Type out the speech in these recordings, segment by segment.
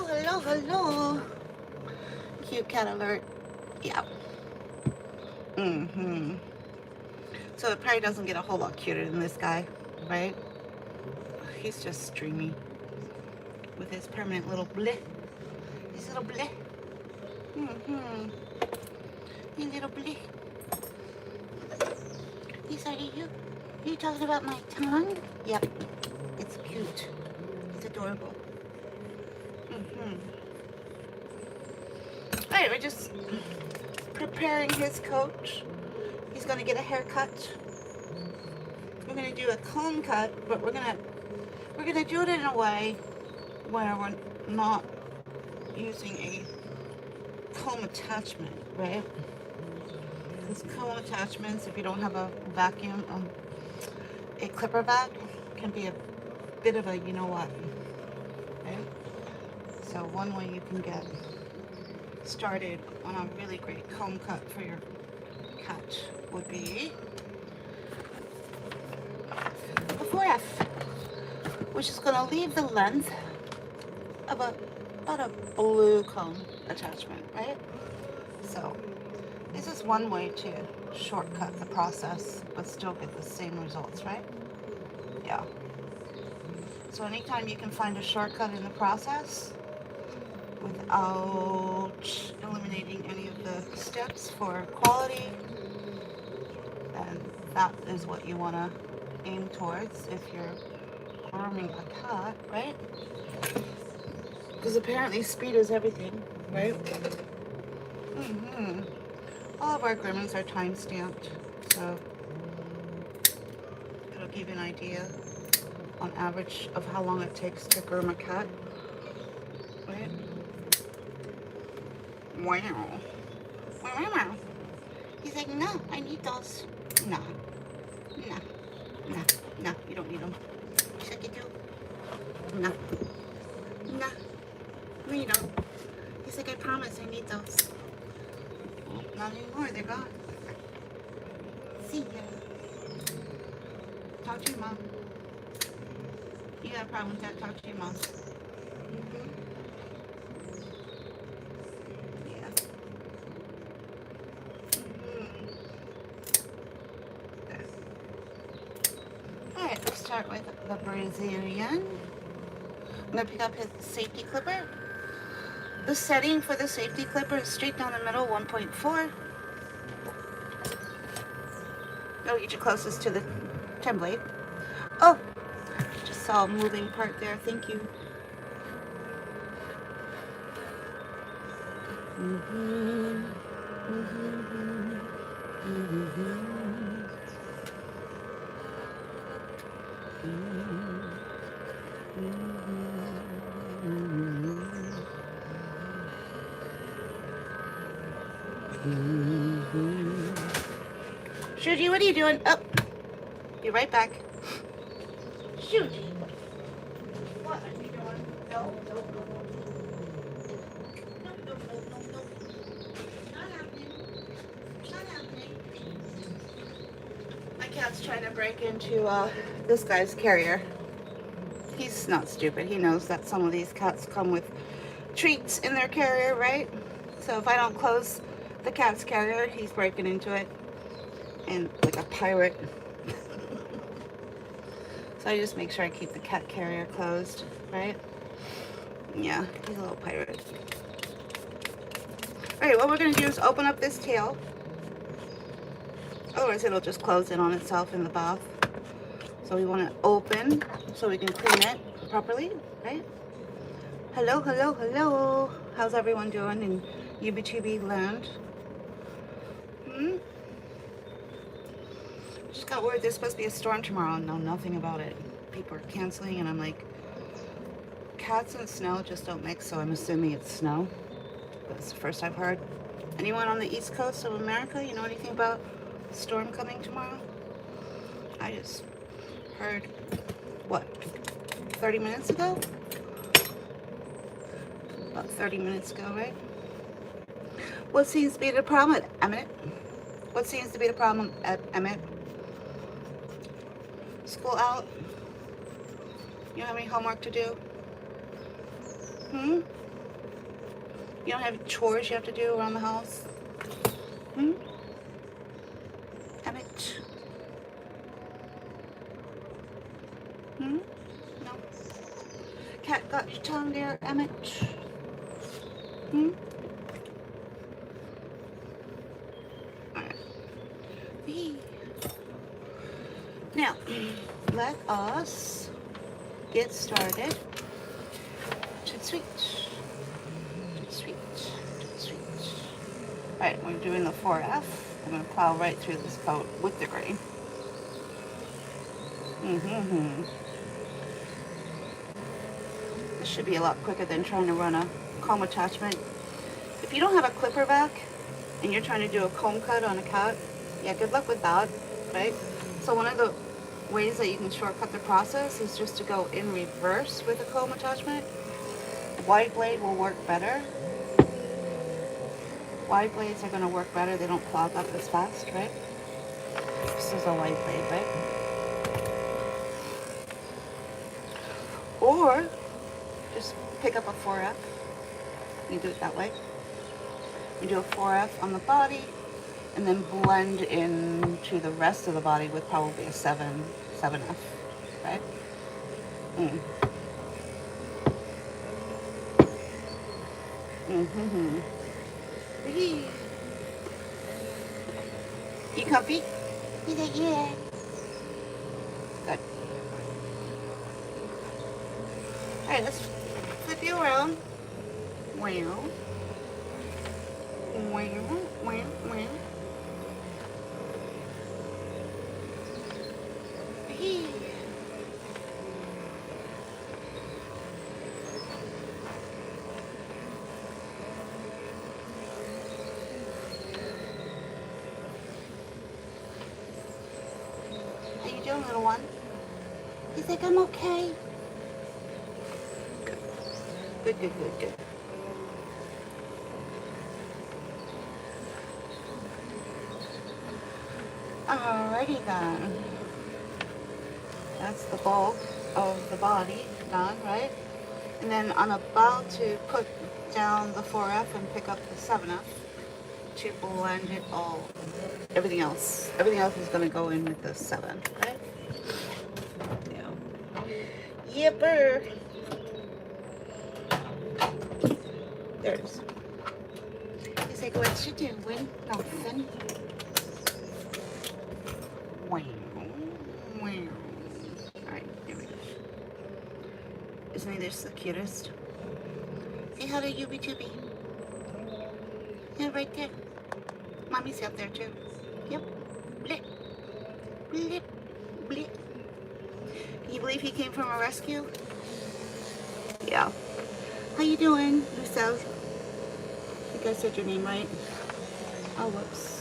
hello, hello. Cute cat alert. Yeah. So it probably doesn't get a whole lot cuter than this guy, right? He's just dreamy with his permanent little bleh. His little bleh. You little bleh. He's are you talking about my tongue? Yep. It's cute. It's adorable. Alright, we're just preparing his coat. He's gonna get a haircut. We're gonna do a comb cut, but we're gonna do it in a way where we're not using a comb attachment, right? Because comb attachments, if you don't have a vacuum, a clipper vac, can be a bit of a you know what, right? So one way you can get started on a really great comb cut for your cat would be a 4F, which is going to leave the length of about a blue comb attachment, right? So this is one way to shortcut the process but still get the same results, right? Yeah. So anytime you can find a shortcut in the process without eliminating any of the steps for quality, then that is what you want to aim towards if you're grooming a cat, right? Because apparently speed is everything, right? All of our groomings are time stamped, so it'll give you an idea on average of how long it takes to groom a cat, right? Wow. Wow. He's like, no, I need those. No, you don't need them. He's like, you do. No, you don't. He's like, I promise I need those. Well, not anymore, they're gone. See ya. Talk to your mom. You got a problem with that? Talk to your mom. Alright, let's start with the Brazilian. I'm going to pick up his safety clipper. The setting for the safety clipper is straight down the middle, 1.4. That'll get you closest to the 10 blade. Oh, just saw a moving part there. Thank you. Shuji, what are you doing? Oh, be right back. Shuji, what are you doing? No. Not happening. My cat's trying to break into this guy's carrier. He's not stupid. He knows that some of these cats come with treats in their carrier, right? So if I don't close the cat's carrier, he's breaking into it. And like a pirate. So I just make sure I keep the cat carrier closed, right? Yeah, he's a little pirate. Alright, what we're going to do is open up this tail. Otherwise it'll just close in on itself in the bath. So we want to open so we can clean it properly, right? Hello. How's everyone doing in UBTB land? Just got word there's supposed to be a storm tomorrow and know nothing about it. People are canceling and I'm like, cats and snow just don't mix, so I'm assuming it's snow. That's the first I've heard. Anyone on the east coast of America, you know anything about a storm coming tomorrow? I just heard, what, 30 minutes ago? About 30 minutes ago, right? What seems to be the problem at Emmett? What seems to be the problem at Emmett? School out? You don't have any homework to do? You don't have chores you have to do around the house? Hmm? Emmett? Hmm? No. Cat got your tongue there, Emmett? Hmm? Alright. Now, let us get started. Toot sweet. Toot sweet. Toot sweet. Alright, we're doing the 4F. I'm going to plow right through this coat with the grain. This should be a lot quicker than trying to run a comb attachment. If you don't have a clipper back and you're trying to do a comb cut on a cat, yeah, good luck with that, right? So one of the ways that you can shortcut the process is just to go in reverse with a comb attachment. Wide blade will work better. Wide blades are going to work better. They don't clog up as fast, right? This is a wide blade, right? Or just pick up a 4F. You do it that way. You do a 4F on the body and then blend into the rest of the body with probably a 7F, right? You comfy? He's like, yeah. Good. Alright, let's flip you around. Wow. Wow. Wow. Wow. How you doing, little one? He's like, I'm okay. Good. Good, good, good, good. Alrighty then. That's the bulk of the body done, right? And then I'm about to put down the 4F and pick up the 7F to blend it all. Everything else is going to go in with the 7, right? Yeah. Yipper. There it is. He's like, what you doing? Nothing. Wow. Wow. Alright, here we go. Isn't he just the cutest? Say hello, Yubi Tubi. Yeah, right there. Mommy's up there too. Yep. Blip. Blip. Blip. Can you believe he came from a rescue? Yeah. How you doing, yourself? I think I said your name right. Oh, whoops.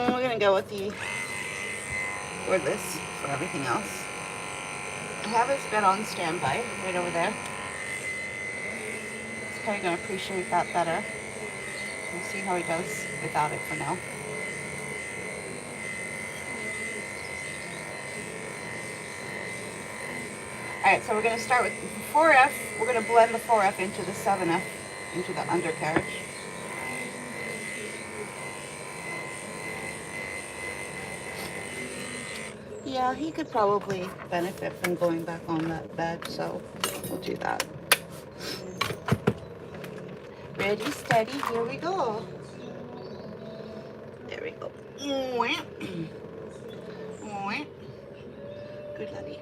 We're gonna go with the cordless for everything else. I have his bed on standby right over there. He's probably gonna appreciate that better. We'll see how he does without it for now. Alright, so we're gonna start with 4F. We're gonna blend the 4F into the 7F, into the undercarriage. Yeah, he could probably benefit from going back on that bed, so we'll do that. Ready, steady, here we go. There we go. Good lady.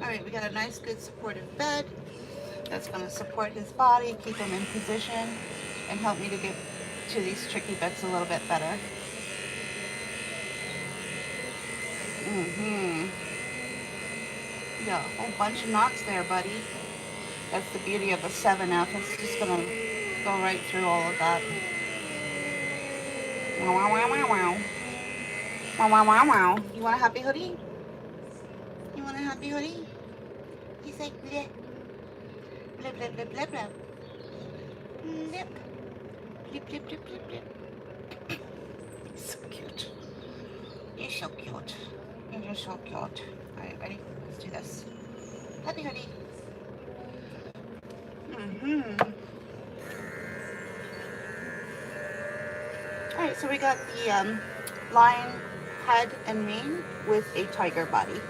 Alright, we got a nice, good supportive bed that's going to support his body, keep him in position, and help me to get to these tricky bits a little bit better. Yeah, a whole bunch of knots there, buddy. That's the beauty of a 7F. It's just going to go right through all of that. Wow, wow, wow, wow, wow. Wow, wow, wow, wow. You want a happy hoodie? You want a happy hoodie? He's like, bleh. Bleh, bleh, bleh, bleh, bleh. Bleh. Blip, blip, blip, blip, blip. So cute. You're so cute. You're so cute. Alright, ready? Let's do this. Happy hoodie. Alright, so we got the lion head and mane with a tiger body.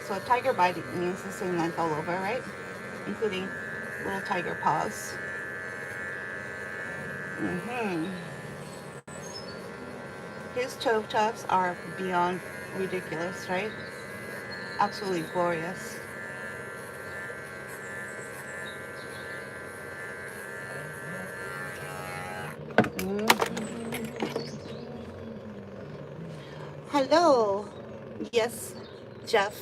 So a tiger body means the same length all over, right? Including little tiger paws. His toe tufts are beyond ridiculous, right? Absolutely glorious. Hello. Yes, Jeff.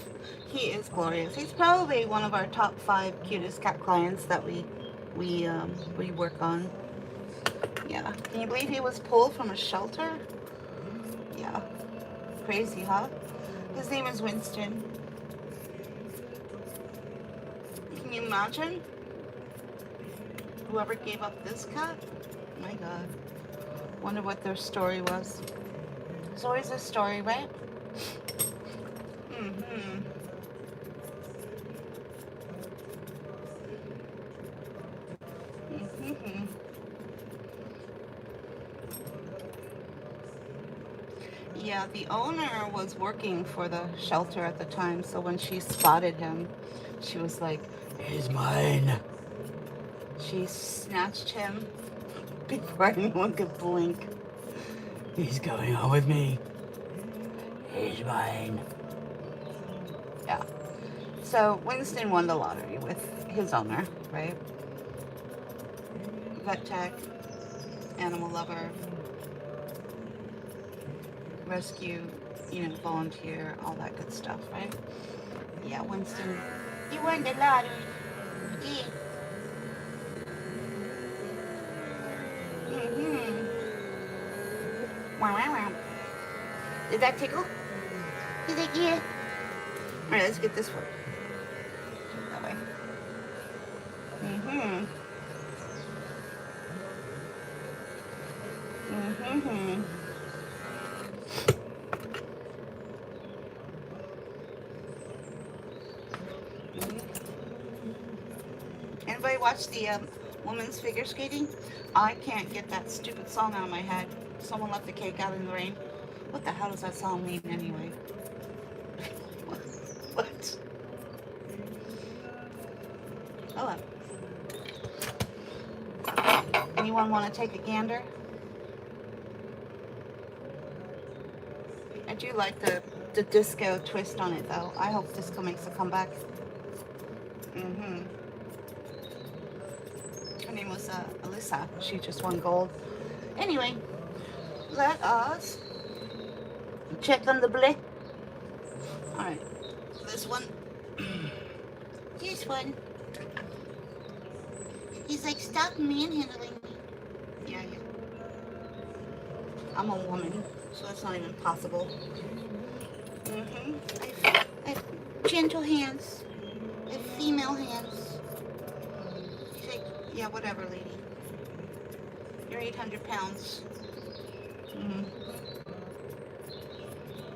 He is glorious. He's probably one of our top 5 cutest cat clients that we work on. Yeah. Can you believe he was pulled from a shelter? Yeah. Crazy, huh? His name is Winston. Can you imagine? Whoever gave up this cat? My God. Wonder what their story was. There's always a story, right? Yeah, the owner was working for the shelter at the time, so when she spotted him, she was like, "He's mine." She snatched him before anyone could blink. "He's going on with me. He's mine." Yeah. So Winston won the lottery with his owner, right? Vet tech, animal lover, rescue, volunteer, all that good stuff, right? Yeah, Winston, you won the lottery. Yeah. Wow, wow, wow. Did that tickle? He's like, yeah. All right, let's get this one. That way. Anybody watch the women's figure skating? I can't get that stupid song out of my head. Someone left the cake out in the rain. What the hell does that song mean anyway? What? Oh well. Anyone want to take a gander? I do like the disco twist on it though. I hope disco makes a comeback. Her name was Alyssa. She just won gold. Anyway, let us check on the blick. Alright, this one. This one. He's like, stop manhandling me. Yeah. I'm a woman, so that's not even possible. I have gentle hands. I have female hands. He's like, yeah, whatever, lady. You're 800 pounds.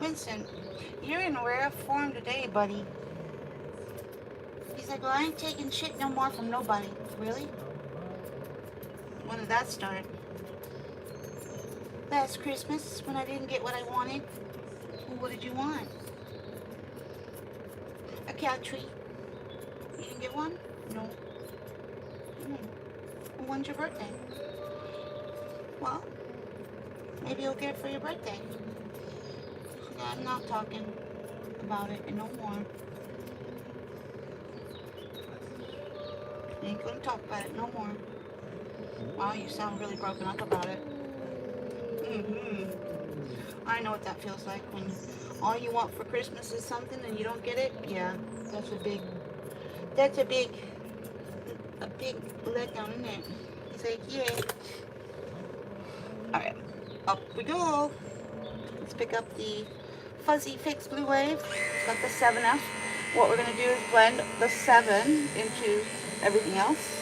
Winston, you're in rare form today, buddy. He's like, well, I ain't taking shit no more from nobody. Really? When did that start? Last Christmas, when I didn't get what I wanted. Well, what did you want? A cow tree. You didn't get one? No. Well, when's your birthday? Well, maybe you'll get it for your birthday. Yeah, I'm not talking about it no more. You ain't gonna talk about it no more. Wow, you sound really broken up about it. I know what that feels like when all you want for Christmas is something and you don't get it. Yeah, that's a big letdown, isn't it? He's like, yeah. Alright, up we go. Let's pick up the Fuzzy Fix Blue Wave. It's got the 7F. What we're going to do is blend the 7 into everything else.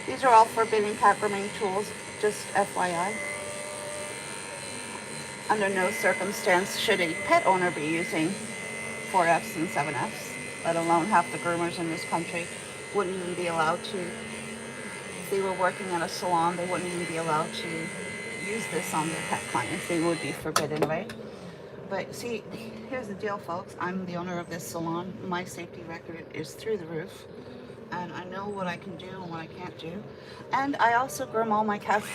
These are all forbidden cat grooming tools. Just FYI. Under no circumstance should a pet owner be using 4Fs and 7Fs, let alone half the groomers in this country wouldn't even be allowed to. If they were working at a salon, they wouldn't even be allowed to use this on their pet clients. They would be forbidden, right? But see, here's the deal, folks. I'm the owner of this salon. My safety record is through the roof. And I know what I can do and what I can't do. And I also groom all my cats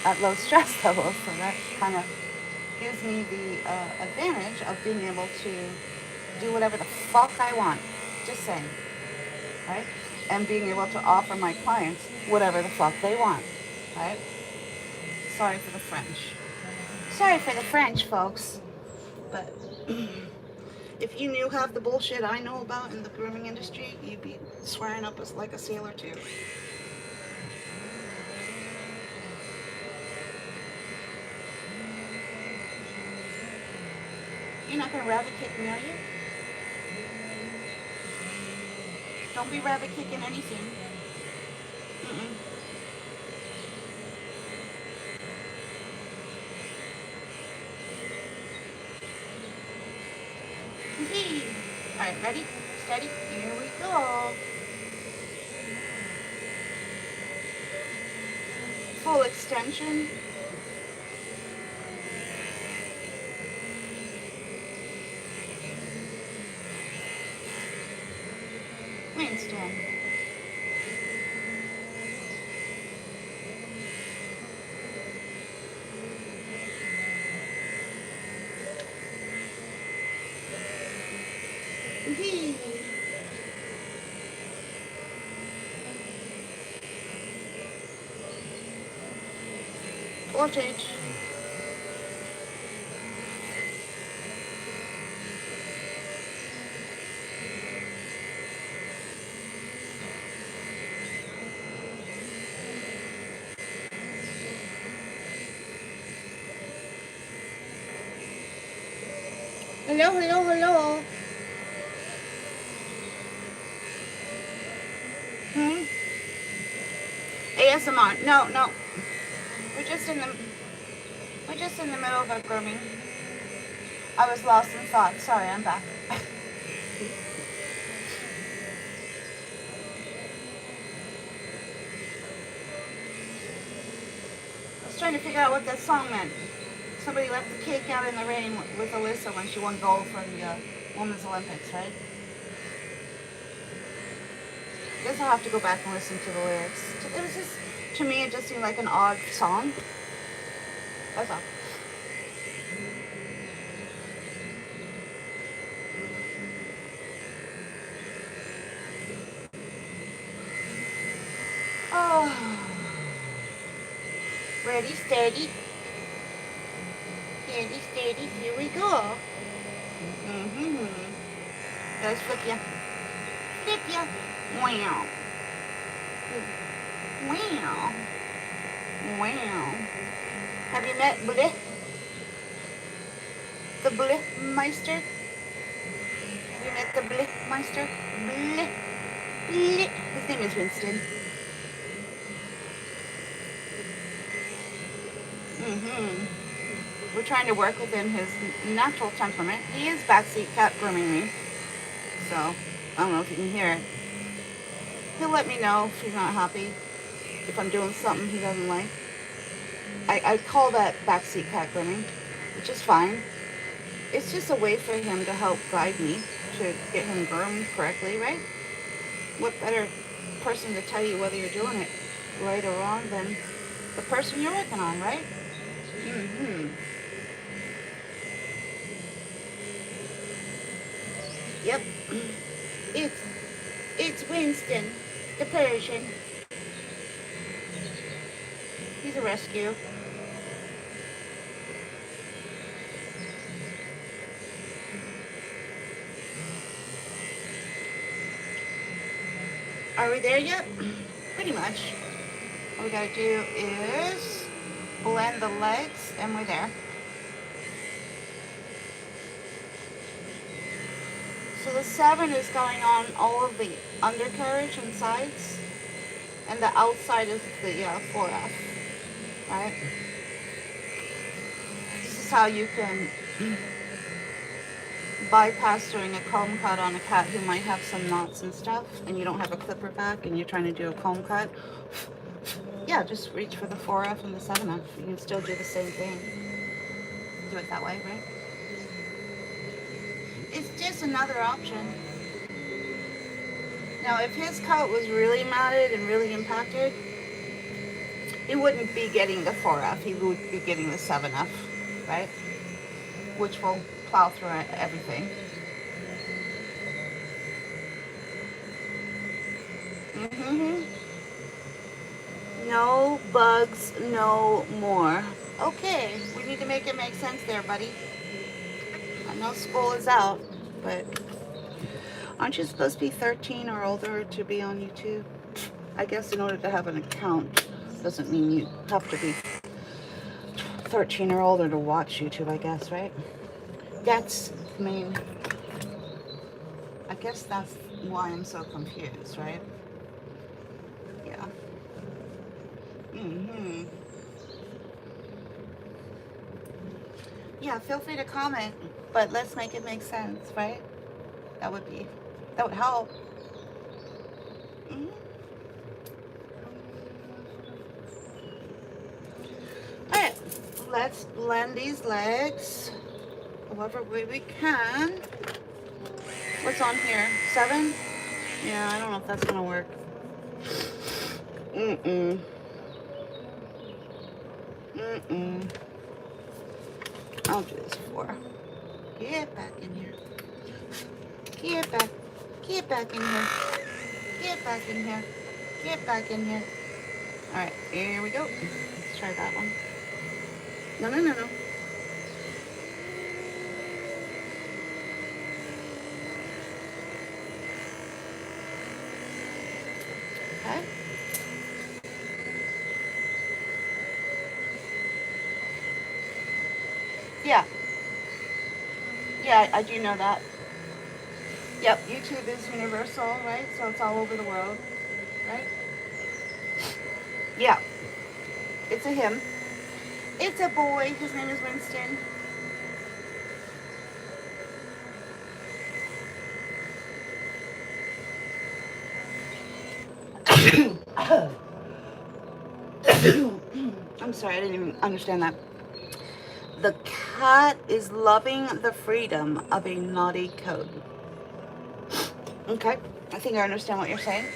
at low stress levels, so that kind of gives me the advantage of being able to do whatever the fuck I want. Just saying, right? And being able to offer my clients whatever the fuck they want, right? Sorry for the French. Sorry for the French, folks. But if you knew half the bullshit I know about in the grooming industry, you'd be swearing up like a sailor too. You're not gonna rabbit kick me, are you? Don't be rabbit kicking anything. Mm-mm. Alright, ready? Steady? Here we go. Full extension. Winston. Voltage. Hello, hello, hello. ASMR. No, no. We're just in the middle of our grooming. I was lost in thought. Sorry, I'm back. I was trying to figure out what that song meant. Somebody left the cake out in the rain with Alyssa when she won gold for the Women's Olympics, right? I guess I'll have to go back and listen to the lyrics. It was just, to me, it just seemed like an odd song. That's all. Oh. Ready, steady. Steady, steady. Here we go. Let's flip ya. Flip ya. Wow. Wow. Wow. Have you met Bleh? The Bleh Meister? Have you met the Bleh Meister? Bleh. Bleh. His name is Winston. We're trying to work within his natural temperament. He is backseat cat grooming me. So, I don't know if you can hear it. He'll let me know if he's not happy, if I'm doing something he doesn't like. I call that backseat cat grooming, which is fine. It's just a way for him to help guide me to get him groomed correctly, right? What better person to tell you whether you're doing it right or wrong than the person you're working on, right? Yep. It's Winston, the Persian. He's a rescue. Are we there yet? Pretty much. All we gotta do is blend the legs and we're there. So the 7 is going on all of the undercarriage and sides, and the outside is the 4F. right? This is how you can bypass doing a comb cut on a cat who might have some knots and stuff, and you don't have a clipper back and you're trying to do a comb cut. Yeah, just reach for the 4F and the 7F. You can still do the same thing. Do it that way, right? It's just another option. Now, if his coat was really matted and really impacted, he wouldn't be getting the 4F. He would be getting the 7F, right? Which will plow through everything. No bugs, no more. Okay, we need to make it make sense there, buddy. I know school is out, but aren't you supposed to be 13 or older to be on YouTube? I guess in order to have an account doesn't mean you have to be 13 or older to watch YouTube, I guess, right? That's, I mean, I guess that's why I'm so confused, right? Yeah. Yeah, feel free to comment, but let's make it make sense, right? That would help. Alright, let's blend these legs however way we can. What's on here? 7? Yeah, I don't know if that's gonna work. I'll do this 4. Get back in here. Get back in here. Get back in here. Get back in here. Alright, here we go. Let's try that one. No. Okay. Yeah, I do know that. Yep, YouTube is universal, right? So it's all over the world, right? Yeah, it's a him. It's a boy. His name is Winston. I'm sorry, I didn't even understand that. The cat is loving the freedom of a naughty coat. Okay, I think I understand what you're saying.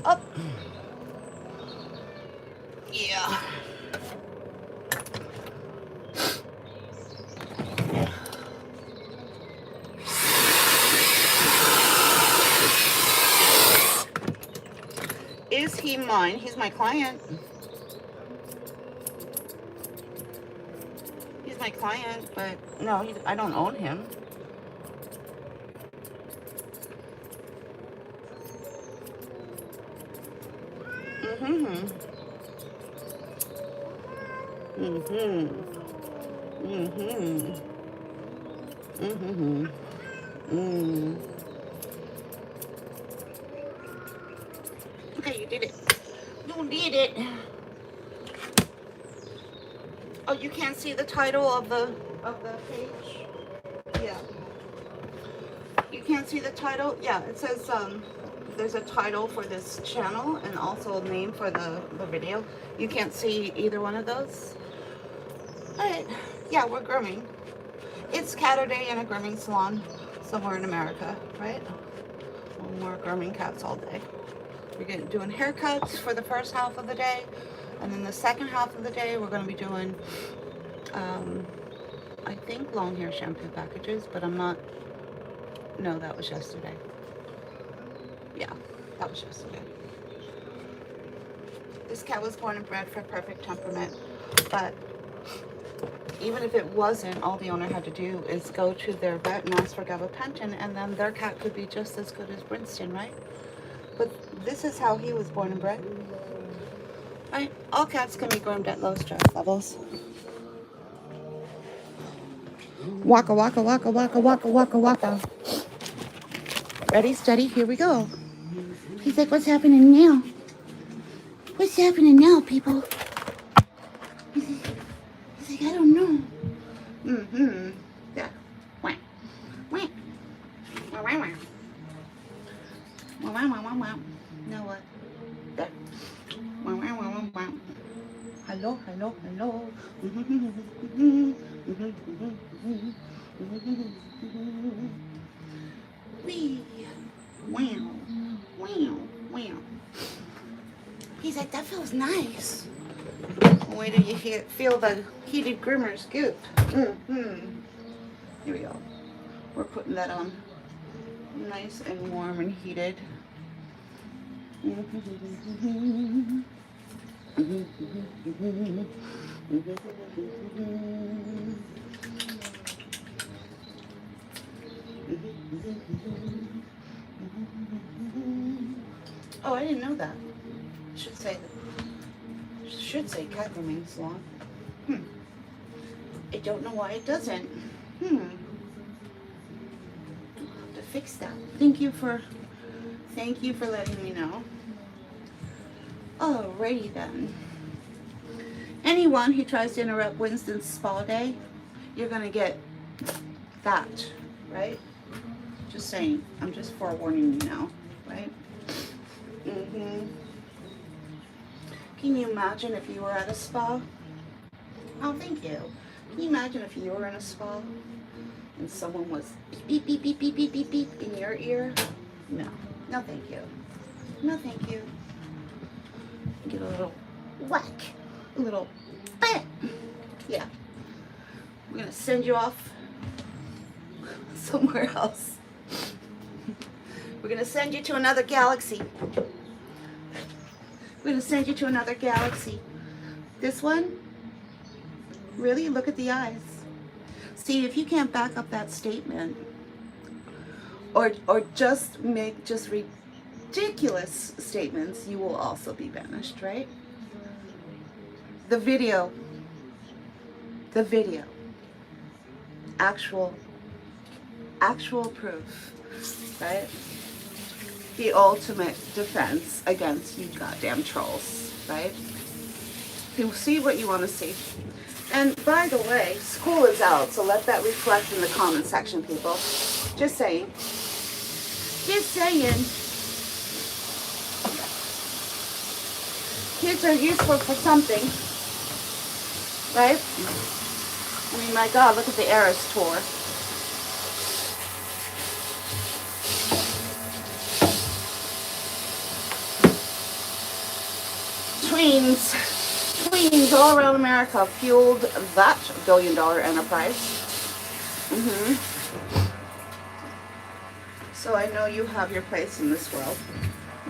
Up. Yeah. Is he mine? He's my client. He's my client, but no, I don't own him. Okay, you did it. You did it. Oh, you can't see the title of the page? Yeah. You can't see the title? Yeah, it says there's a title for this channel and also a name for the video. You can't see either one of those? Alright. Yeah, we're grooming. It's Saturday in a grooming salon somewhere in America, right? We're grooming cats all day. We're doing haircuts for the first half of the day, and then the second half of the day we're going to be doing I think long hair shampoo packages, but I'm not. No, that was yesterday. Yeah, that was yesterday. This cat was born and bred for perfect temperament, but even if it wasn't, all the owner had to do is go to their vet and ask for gabapentin, and then their cat could be just as good as Winston, right? But this is how he was born and bred. Right? All cats can be groomed at low stress levels. Waka, waka, waka, waka, waka, waka, waka. Ready, steady, here we go. He's like, what's happening now? What's happening now, people? He's like, I don't know. Mm-hmm. Yeah. Wah. Wah. Wah, wah, wah. Wah, wah, wah, wah, wah. Now what? There. Wah, wah, wah, wah, wah. Hello, hello, hello. Wee. Wow. Wow. Wow. He's like, that feels nice. Wait till you feel the heated groomer scoop. Mm-hmm. Here we go. We're putting that on nice and warm and heated. Oh, I didn't know that. Should say cat grooming salon. I don't know why it doesn't. I'll have to fix that. Thank you for letting me know. Alrighty then. Anyone who tries to interrupt Winston's spa day, you're gonna get that, right? Just saying. I'm just forewarning you now, right? Can you imagine if you were at a spa? Oh, thank you. Can you imagine if you were in a spa and someone was beep, beep, beep, beep, beep, beep, beep in your ear? No. No, thank you. No, thank you. Get a little whack. A little bam. Yeah. We're going to send you off somewhere else. We're going to send you to another galaxy. We're going to send you to another galaxy. This one, really, look at the eyes. See, if you can't back up that statement, or just make just ridiculous statements, you will also be banished, right? The video, actual proof, right? The ultimate defense against you goddamn trolls, right? You see what you want to see. And by the way, school is out, so let that reflect in the comment section, people. Just saying. Just saying. Kids are useful for something, right? I mean, my God, look at the Eras tour. Tweens all around America fueled that billion-dollar enterprise. So I know you have your place in this world,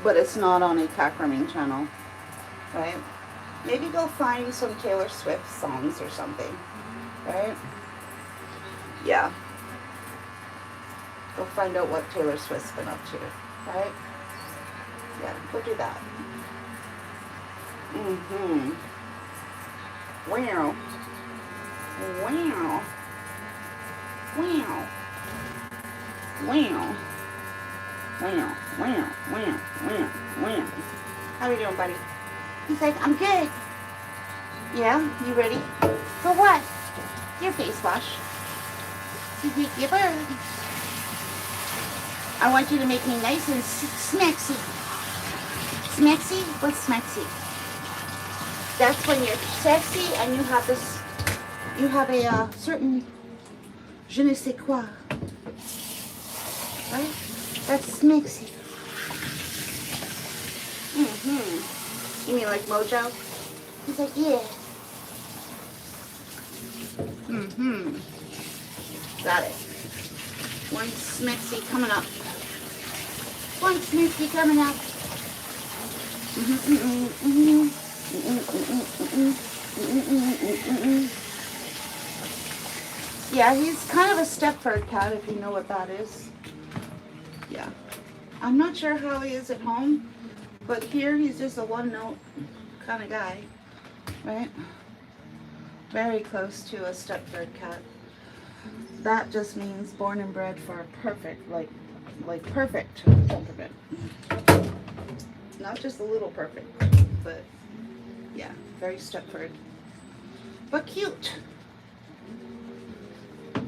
but it's not on a cat grooming channel, right? Maybe go find some Taylor Swift songs or something, right? Yeah. Go find out what Taylor Swift's been up to, right? Yeah, go do that. Wow. Wow. Wow. Wow. Wow. Wow. Wow. Wow. Wow. How are you doing, buddy? He's like, I'm good. Yeah? You ready? For what? Your face wash. Your bird. I want you to make me nice and smexy. Smexy? What's smexy? That's when you're sexy and you have this, you have a certain je ne sais quoi, right? That's smexy. You mean like Mojo? He's like, yeah. Got it. One smexy coming up. One smexy coming up. Yeah, he's kind of a Stepford cat, if you know what that is. Yeah. I'm not sure how he is at home, but here he's just a one-note kind of guy, right? Very close to a Stepford cat. That just means born and bred for a perfect, like perfect temperament. Not just a little perfect, but yeah, very Stepford. But cute.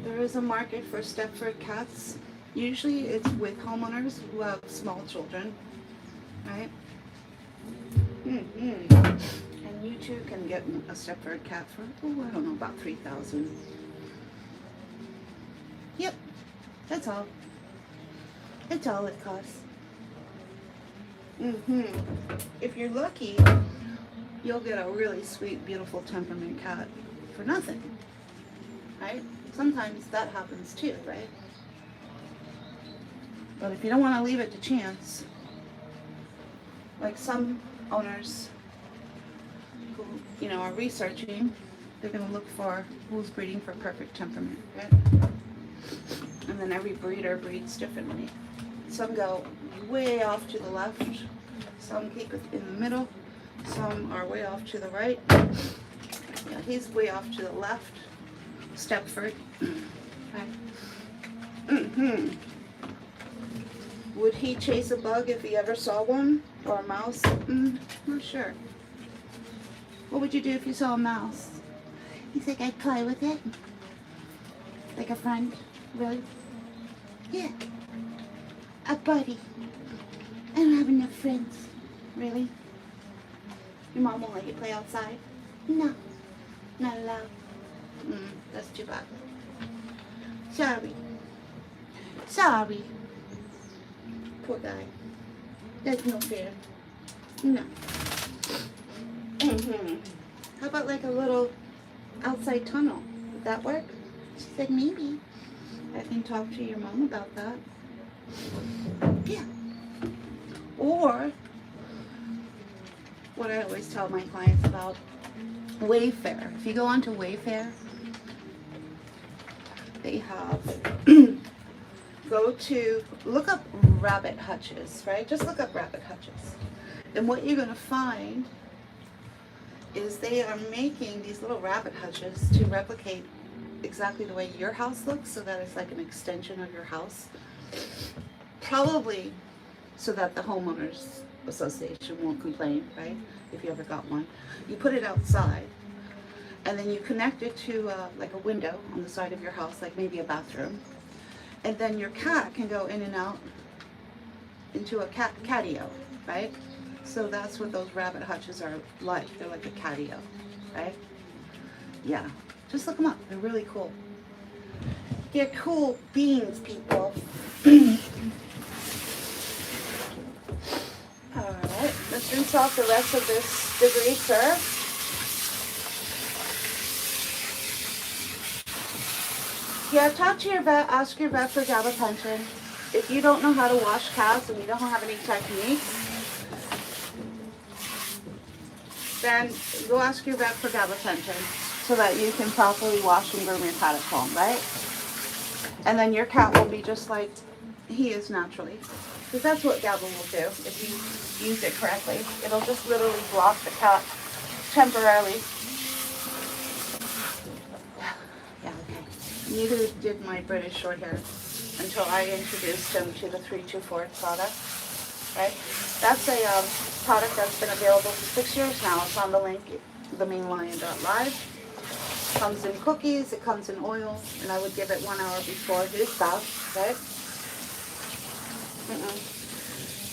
There is a market for Stepford cats. Usually it's with homeowners who have small children, right? And you too can get a Stepford cat for, oh, I don't know, about $3,000. Yep, that's all. That's all it costs. If you're lucky, you'll get a really sweet, beautiful temperament cat for nothing, right? Sometimes that happens too, right? But if you don't want to leave it to chance, like some owners who, you know, are researching, they're going to look for who's breeding for perfect temperament, right? And then every breeder breeds differently. Some go way off to the left, some keep it in the middle, some are way off to the right. Yeah, he's way off to the left. Stepford. Okay. Would he chase a bug if he ever saw one? Or a mouse? Not sure. What would you do if you saw a mouse? You think I'd play with it? Like a friend? Really? Yeah. A buddy. I don't have enough friends. Really? Your mom won't let you play outside? No. Not allowed. That's too bad. Sorry. Sorry. Poor guy. That's no fair. No. How about like a little outside tunnel? Would that work? She said maybe. I can talk to your mom about that. Yeah. Or what I always tell my clients about Wayfair. If you go onto Wayfair, they have look up rabbit hutches, right? Just look up rabbit hutches. And what you're going to find is they are making these little rabbit hutches to replicate exactly the way your house looks, so that it's like an extension of your house. Probably so that the homeowners association won't complain, right? If you ever got one. You put it outside, and then you connect it to like a window on the side of your house, like maybe a bathroom. And then your cat can go in and out into a catio, right? So that's what those rabbit hutches are like. They're like a catio, right? Yeah, just look them up. They're really cool. They're cool beans, people. Alright, let's rinse off the rest of this degreaser. Yeah, talk to your vet, ask your vet for gabapentin. If you don't know how to wash cats and you don't have any techniques, then go ask your vet for gabapentin so that you can properly wash and groom your cat at home, right? And then your cat will be just like he is naturally. Because that's what GABA will do if you use it correctly. It'll just literally block the cat temporarily. Yeah, okay. Neither did my British Shorthair until I introduced him to the 324 product. Right? That's a product that's been available for 6 years now. It's on the link, themainlion.live. It comes in cookies, it comes in oil, and I would give it 1 hour before his bath, right?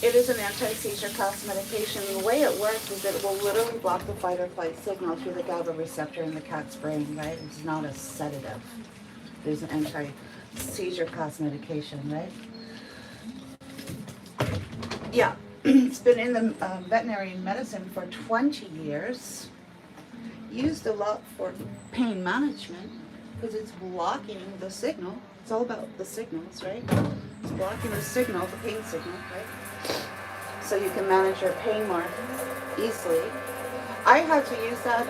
It is an anti-seizure class medication. And the way it works is that it will literally block the fight or flight signal through the GABA receptor in the cat's brain, right? It's not a sedative. There's an anti-seizure class medication, right? Yeah, it's been in the veterinary medicine for 20 years. Used a lot for pain management because it's blocking the signal. It's all about the signals, right? It's blocking the signal, the pain signal, right? So you can manage your pain more easily. I had to use that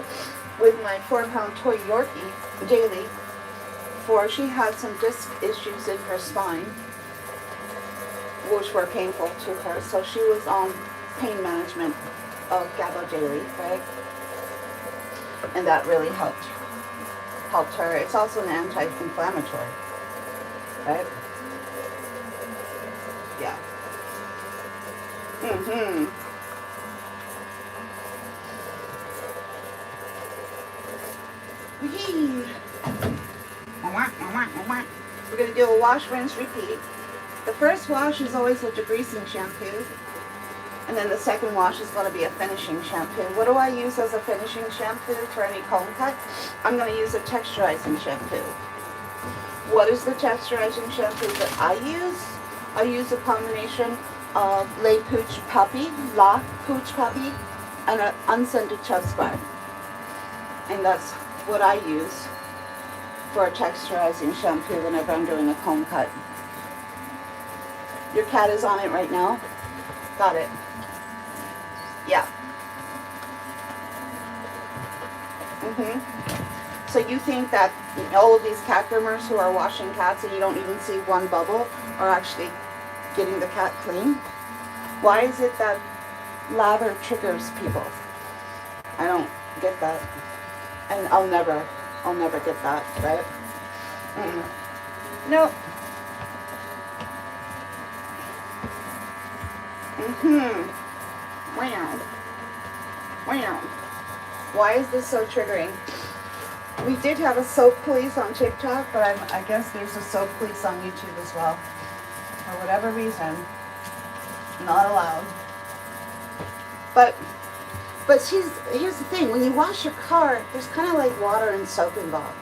with my 4-pound toy Yorkie daily for she had some disc issues in her spine, which were painful to her. So she was on pain management of GABA daily, right? And that really helped her. It's also an anti-inflammatory, right? Yeah. Mm-hmm. We're going to do a wash, rinse, repeat. The first wash is always a degreasing shampoo. And then the second wash is going to be a finishing shampoo. What do I use as a finishing shampoo for any comb cut? I'm going to use a texturizing shampoo. What is the texturizing shampoo that I use? I use a combination of La Pooch Puppy, and an unscented Chubb's bar. And that's what I use for a texturizing shampoo whenever I'm doing a comb cut. Your cat is on it right now. Got it. Yeah. So you think that all of these cat groomers who are washing cats and you don't even see one bubble are actually getting the cat clean? Why is it that lather triggers people? I don't get that. And I'll never get that, right? No. Wow. Why is this so triggering? We did have a soap police on TikTok, but I guess there's a soap police on YouTube as well. For whatever reason, not allowed. But here's the thing. When you wash your car, there's kind of like water and soap involved.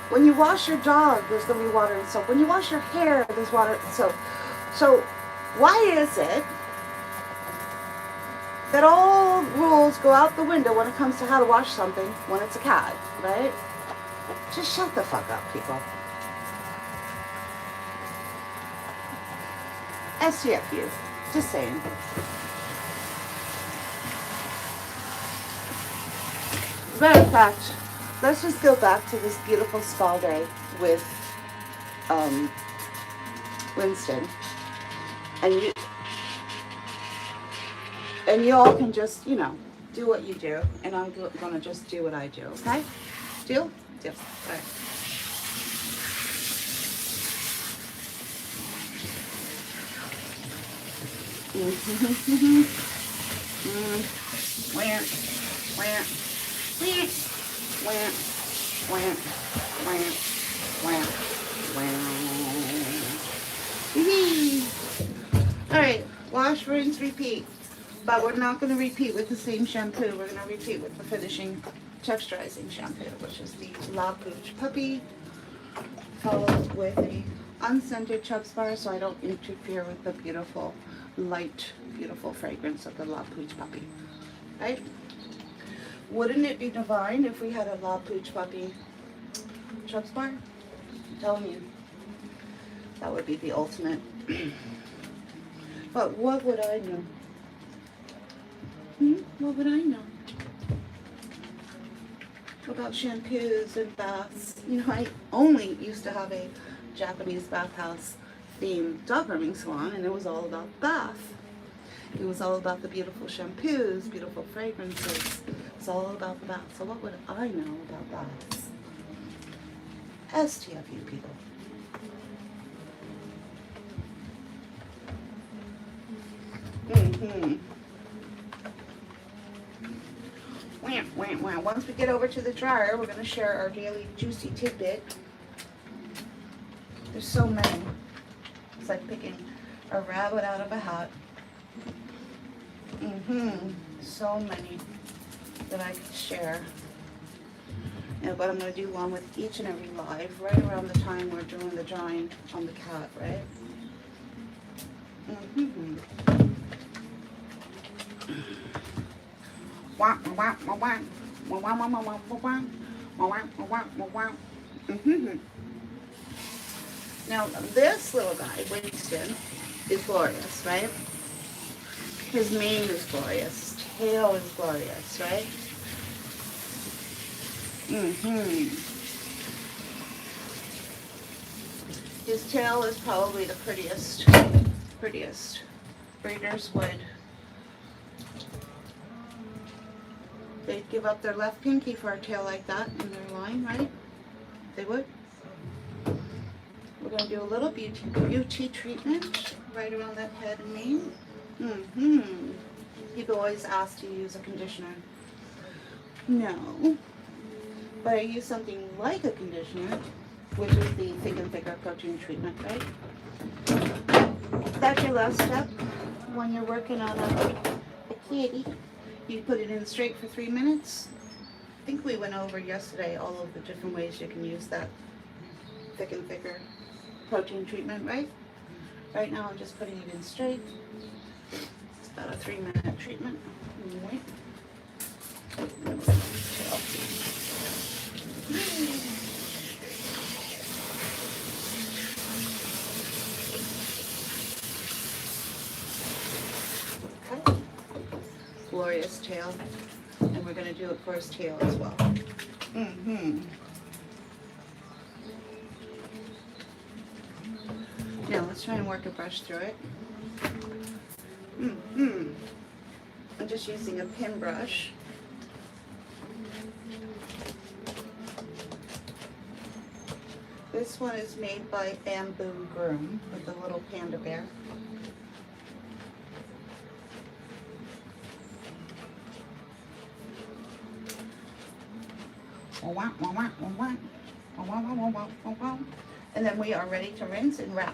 When you wash your dog, there's going to be water and soap. When you wash your hair, there's water and soap. So why is it that all rules go out the window when it comes to how to wash something when it's a cat, right? Just shut the fuck up, people. STFU. Just saying. As a matter of fact, let's just go back to this beautiful spa day with Winston. And you all can just, do what you do. And I'm going to just do what I do, okay? Deal? Deal. All right. All right, wash, rinse, repeat. But we're not going to repeat with the same shampoo. We're going to repeat with the finishing texturizing shampoo, which is the La Pooch Puppy, followed with a unscented Chubb's bar, so I don't interfere with the beautiful, light, beautiful fragrance of the La Pooch Puppy. Right? Wouldn't it be divine if we had a La Pooch Puppy Chubb's bar? I'm telling you, that would be the ultimate. But what would I know? What would I know about shampoos and baths? I only used to have a Japanese bathhouse themed dog grooming salon, and it was all about bath. It was all about the beautiful shampoos, beautiful fragrances. It's all about the bath. So what would I know about baths? STFU, people. Once we get over to the dryer, we're going to share our daily juicy tidbit. There's so many. It's like picking a rabbit out of a hat. So many that I could share. But I'm going to do one with each and every live right around the time we're doing the drying on the cat, right? Now this little guy, Winston, is glorious, right? His mane is glorious, his tail is glorious, right? His tail is probably the prettiest. Breeders they'd give up their left pinky for a tail like that in their line, right? They would. We're going to do a little beauty treatment right around that head and mane. People always ask to use a conditioner. No. But I use something like a conditioner, which is the Thick and Thicker protein treatment, right? That's your last step when you're working on a kitty. You put it in straight for 3 minutes. I think we went over yesterday all of the different ways you can use that Thick and Thicker protein treatment, right? Right now I'm just putting it in straight. It's about a 3-minute treatment. Wait. Okay. Glorious tail. And we're going to do it for his tail as well. Now let's try and work a brush through it. I'm just using a pin brush. This one is made by Bamboo Groom with the little panda bear. And then we are ready to rinse and wrap.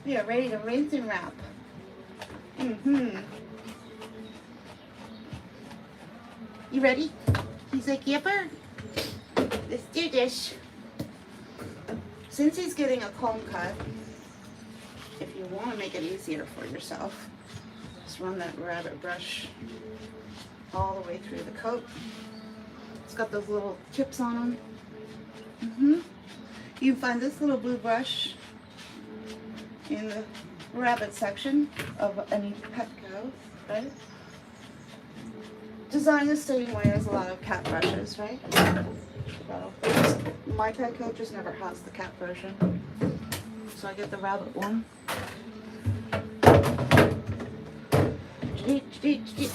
We are ready to rinse and wrap. You ready? He's like, yepper. Let's do this. Since he's getting a comb cut, if you want to make it easier for yourself, just run that rabbit brush all the way through the coat. It's got those little tips on them. You can find this little blue brush in the rabbit section of any Petco, right? Designed the same way as a lot of cat brushes, right? My Petco just never has the cat version, so I get the rabbit one.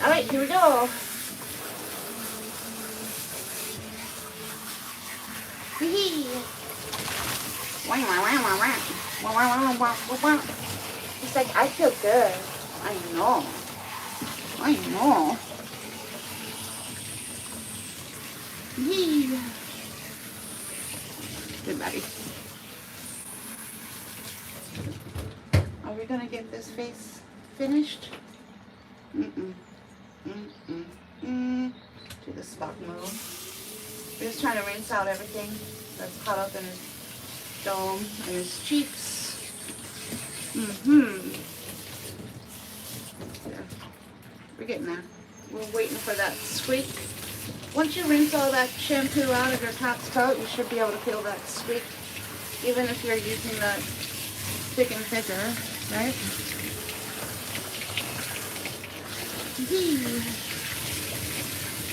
All right, here we go. He's like, I feel good. I know. Good buddy. Are we gonna get this face finished? Do the spot move. We're just trying to rinse out everything that's caught up in his dome and his cheeks. There. We're getting there. We're waiting for that squeak. Once you rinse all that shampoo out of your cat's coat, you should be able to feel that squeak, even if you're using that Thick and Thicker, right?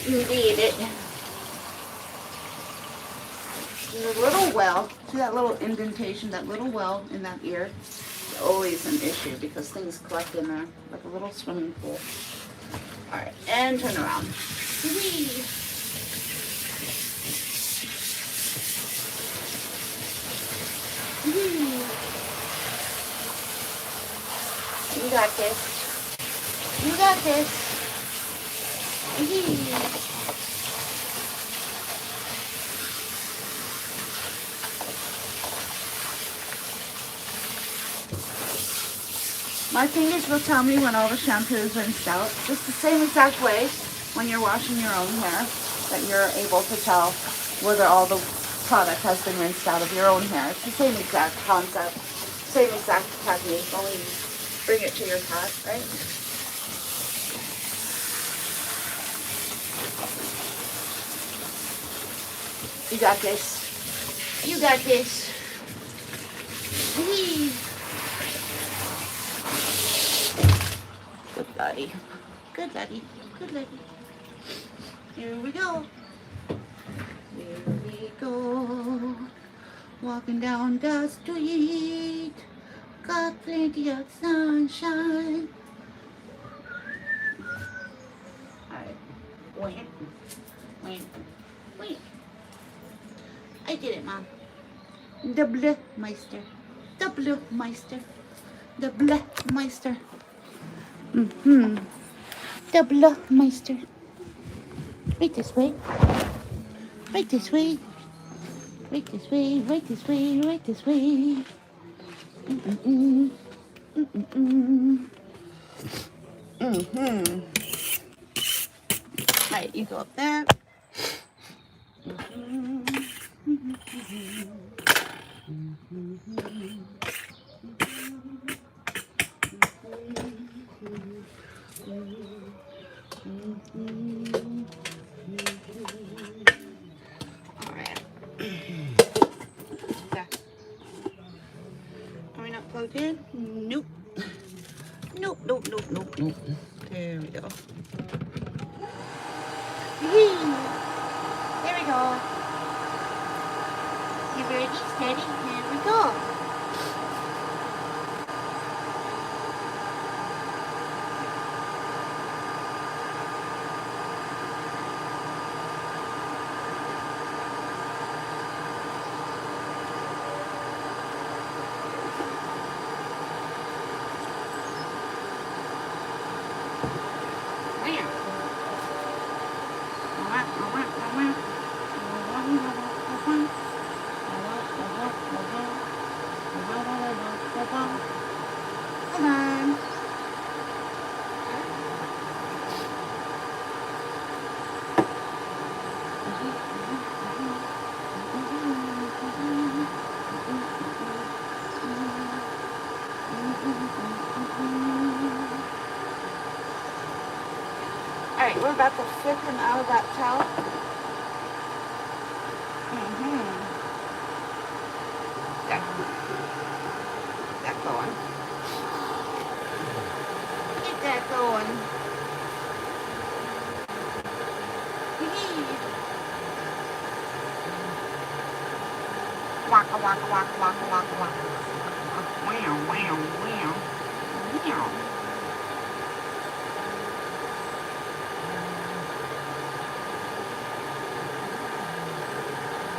Indeed it. There's a little well, see that little indentation, that little well in that ear? It's always an issue because things collect in there, like a little swimming pool. Alright, and turn around. You got this. You got this. My fingers will tell me when all the shampoo is rinsed out. Just the same exact way when you're washing your own hair, that you're able to tell whether all the product has been rinsed out of your own hair. It's the same exact concept, same exact technique, only you bring it to your cat, right? You got this. You got this. Whee! Good buddy. Good buddy. Good buddy. Here we go. Here we go. Walking down the street. Got plenty of sunshine. Alright. Wait. I did it, Mom. The Blue Meister. The Blue Meister. The Blue Meister. Mm-hmm. Double Meister. Right this way. Right this way. Right this way. Right this way. Right this way. Mm-mm. Mm-mm. Mm-hmm. Right, you go up there. Mm-hmm. Are we not plugged in? Nope. Nope, nope, nope, nope, nope. There we go. Whee! There we go. You ready? Steady? Here we go. Hold on. Alright, we're about to flip him out of that towel. That going. Get that going. Waka waka waka waka waka waka. Wow, wow, wow. Wow.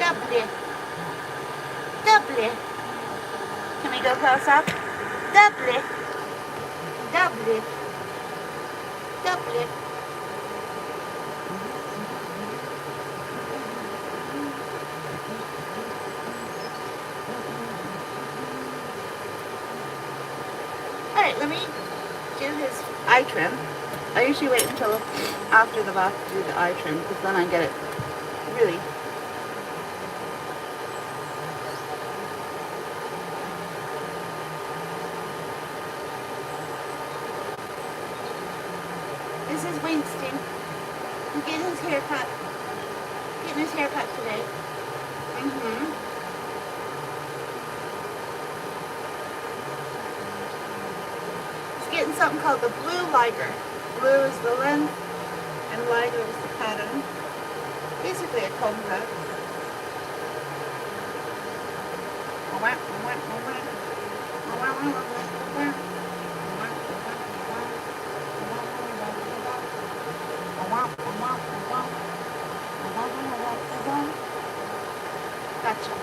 Double it. Double it. Can we go close up? Double it. Double it. Double it. Alright, let me do his eye trim. I usually wait until after the bath to do the eye trim because then I get it really. This is Winston. He's getting his haircut. Getting his haircut today. He's getting something called the blue Liger. Blue is the length and Liger is the pattern. Basically a comb cut. Gotcha.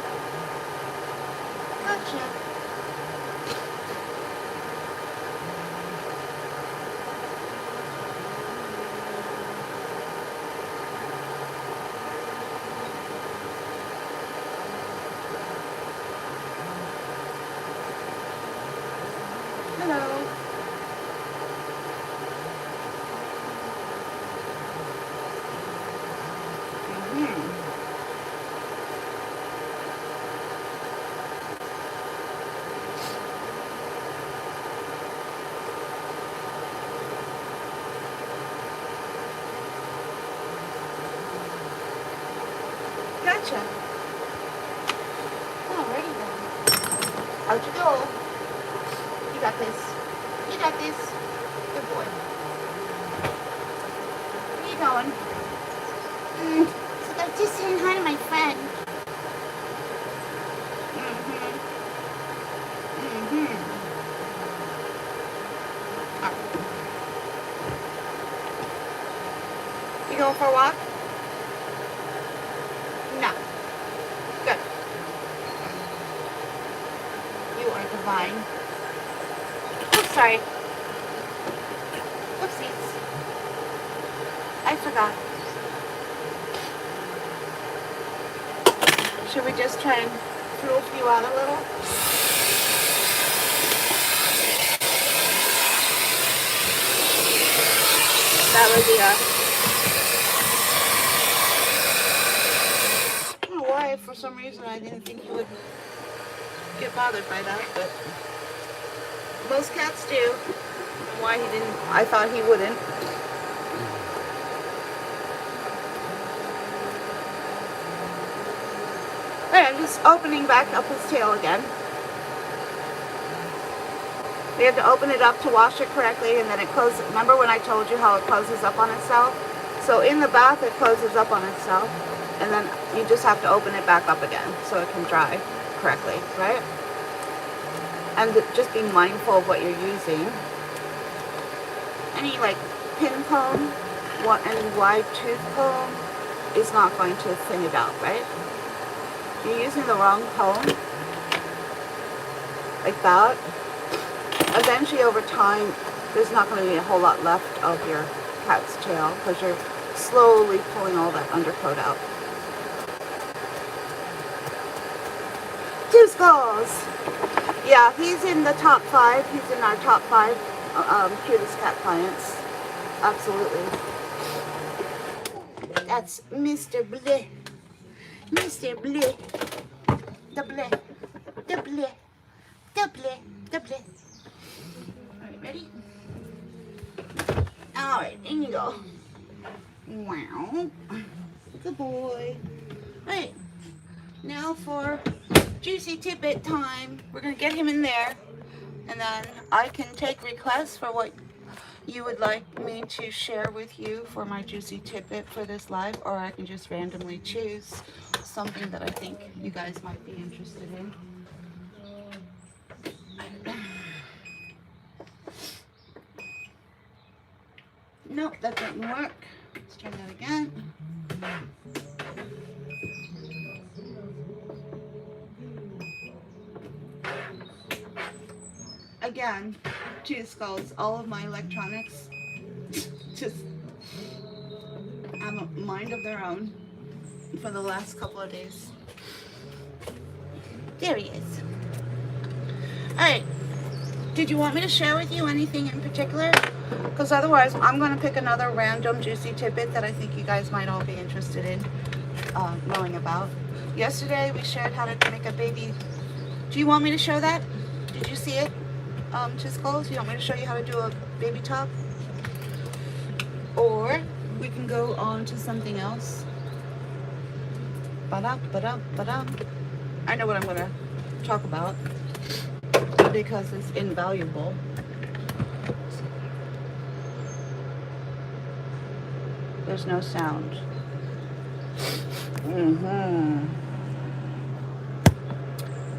Gotcha. Hello. Gotcha. Alrighty then. Out you go. You got this. You got this. Good boy. Where you going? So I'm just saying hi to my friend. You going for a walk? No. Good. You are divine. Oh, sorry. forgot. Should we just try and fluff you out a little? That would be I don't know why, for some reason, I didn't think you would get bothered by that, but most cats do. Why he didn't, I thought he wouldn't. Alright, I'm just opening back up his tail again. We have to open it up to wash it correctly, and then it closes. Remember when I told you how it closes up on itself? So in the bath it closes up on itself, and then you just have to open it back up again so it can dry correctly, right? And just be mindful of what you're using. Any like pin comb, any wide tooth comb is not going to thin it out, right? If you're using the wrong comb, like that, eventually over time, there's not going to be a whole lot left of your cat's tail because you're slowly pulling all that undercoat out. 2 skulls. Yeah, he's in the top 5. He's in our top 5 cutest cat clients. Absolutely. That's Mr. Bleh. Mr. Bleh. The Bleh. The Bleh. The Bleh. The Bleh. Alright, ready? Alright, in you go. Wow. Good boy. Alright, now for juicy tidbit time. We're going to get him in there, and then I can take requests for what you would like me to share with you for my juicy tidbit for this live, or I can just randomly choose something that I think you guys might be interested in. Nope, that didn't work. Let's try that again. Again, 2 skulls. All of my electronics just have a mind of their own for the last couple of days. There he is. Alright, did you want me to share with you anything in particular? Because otherwise, I'm going to pick another random juicy tidbit that I think you guys might all be interested in knowing about. Yesterday, we shared how to make a baby. Do you want me to show that? Did you see it? 2 skulls? You want me to show you how to do a baby top? Or we can go on to something else. Ba-dum, ba-dum, ba-dum. I know what I'm going to talk about because it's invaluable. There's no sound.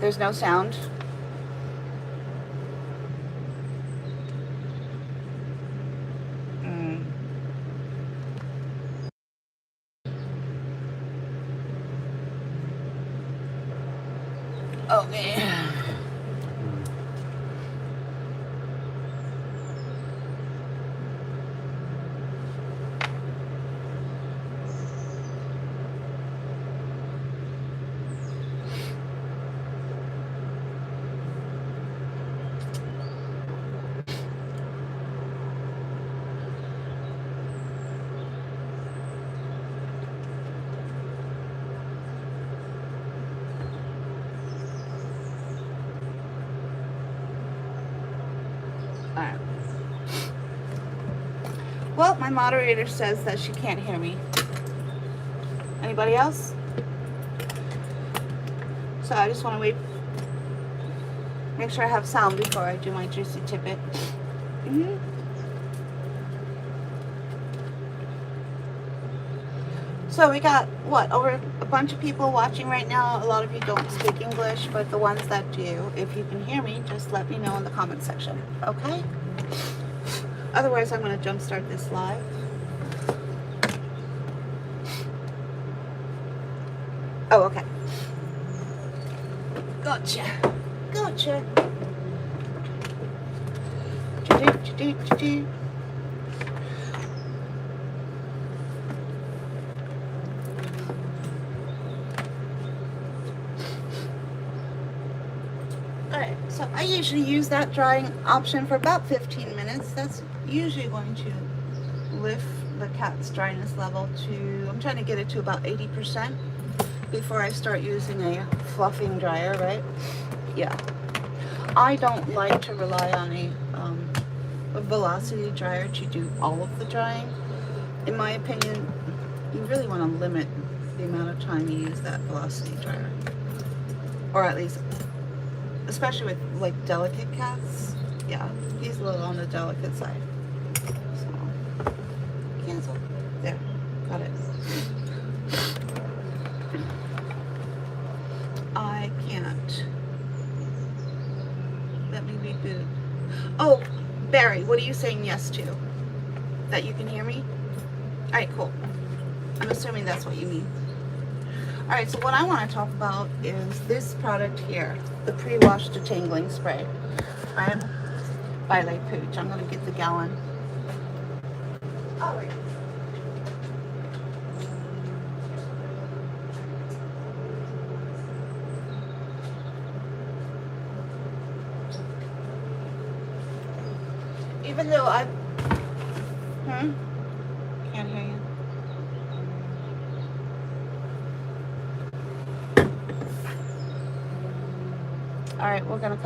There's no sound. Okay. Alright. Well, my moderator says that she can't hear me. Anybody else? So I just want to wait. Make sure I have sound before I do my juicy tidbit. So we got, what, over a bunch of people watching right now. A lot of you don't speak English, but the ones that do, if you can hear me, just let me know in the comment section, okay? Otherwise, I'm going to jumpstart this live. Oh, okay. Gotcha. Gotcha. Alright, so I usually use that drying option for about 15 minutes. That's usually going to lift the cat's dryness level to, I'm trying to get it to about 80% before I start using a fluffing dryer, right? Yeah. I don't like to rely on a velocity dryer to do all of the drying. In my opinion, you really want to limit the amount of time you use that velocity dryer. Or at least, especially with like delicate cats. Yeah, he's a little on the delicate side. So, cancel. There, got it. I can't. Let me reboot. Oh, Barry, what are you saying yes to? That you can hear me? Alright, cool. I'm assuming that's what you mean. Alright, so what I want to talk about is this product here, the pre-wash detangling spray. Right? By Le Pooch. I'm going to get the gallon. Alright. Even though I... Can't hear you. Alright, we're going to come